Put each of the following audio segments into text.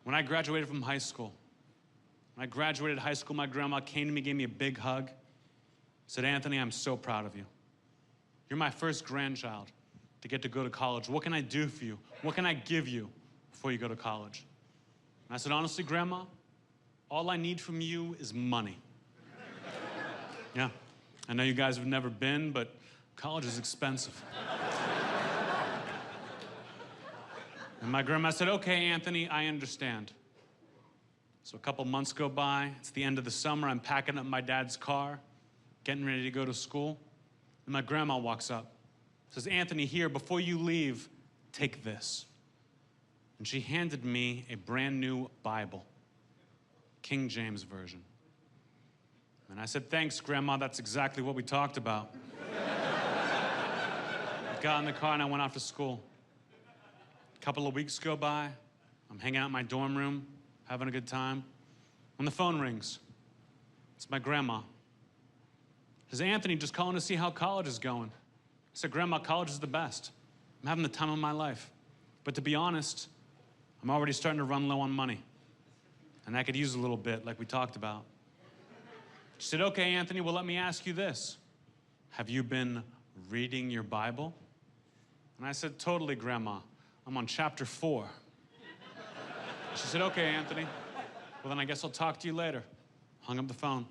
When I graduated from high school, my grandma came to me, gave me a big hug, said, "Anthony, I'm so proud of you. You're my first grandchild to get to go to college. What can I do for you? What can I give you before you go to college?" And I said, "Honestly, Grandma, all I need from you is money." Yeah, I know you guys have never been, but college is expensive. And my grandma said, "Okay, Anthony, I understand." So a couple months go by. It's the end of the summer. I'm packing up my dad's car, getting ready to go to school. And my grandma walks up, says, "Anthony, here, before you leave, take this." And she handed me a brand new Bible, King James Version. And I said, "Thanks, Grandma, that's exactly what we talked about." I got in the car and I went off to school. A couple of weeks go by. I'm hanging out in my dorm room, having a good time. When the phone rings, it's my grandma. She says, "Anthony, just calling to see how college is going." I said, "Grandma, college is the best. I'm having the time of my life. But to be honest, I'm already starting to run low on money. And I could use a little bit, like we talked about." She said, "Okay, Anthony, well, let me ask you this. Have you been reading your Bible?" And I said, "Totally, Grandma. I'm on chapter 4. She said, "Okay, Anthony. Well, then I guess I'll talk to you later." Hung up the phone.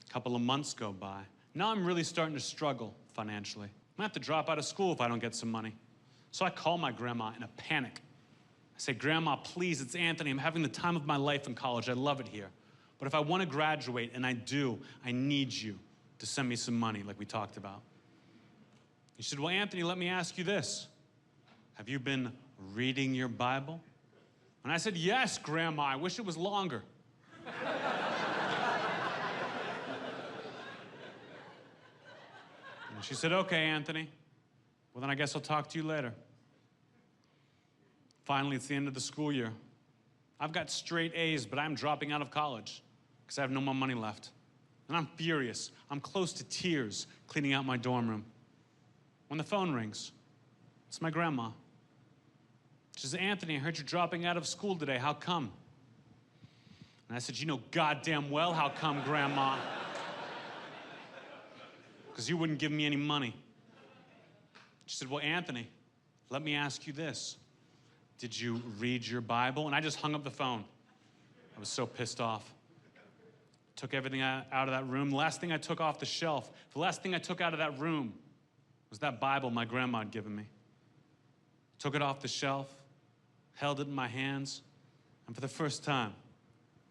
A couple of months go by. Now I'm really starting to struggle financially. I'm gonna have to drop out of school if I don't get some money. So I call my grandma in a panic. I say, "Grandma, please, it's Anthony. I'm having the time of my life in college. I love it here. But if I want to graduate, and I do, I need you to send me some money like we talked about." He said, "Well, Anthony, let me ask you this. Have you been reading your Bible?" And I said, "Yes, Grandma. I wish it was longer." And she said, "Okay, Anthony. Well, then I guess I'll talk to you later." Finally, it's the end of the school year. I've got straight A's, but I'm dropping out of college because I have no more money left. And I'm furious. I'm close to tears cleaning out my dorm room. When the phone rings, it's my grandma. She says, "Anthony, I heard you're dropping out of school today. How come?" And I said, "You know goddamn well how come, Grandma. Because you wouldn't give me any money." She said, "Well, Anthony, let me ask you this. Did you read your Bible?" And I just hung up the phone. I was so pissed off. Took everything out of that room. The last thing I took off the shelf, the last thing I took out of that room was that Bible my grandma had given me. Took it off the shelf, held it in my hands, and for the first time,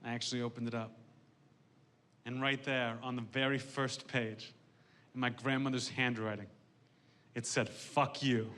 I actually opened it up. And right there, on the very first page, in my grandmother's handwriting, it said, "Fuck you."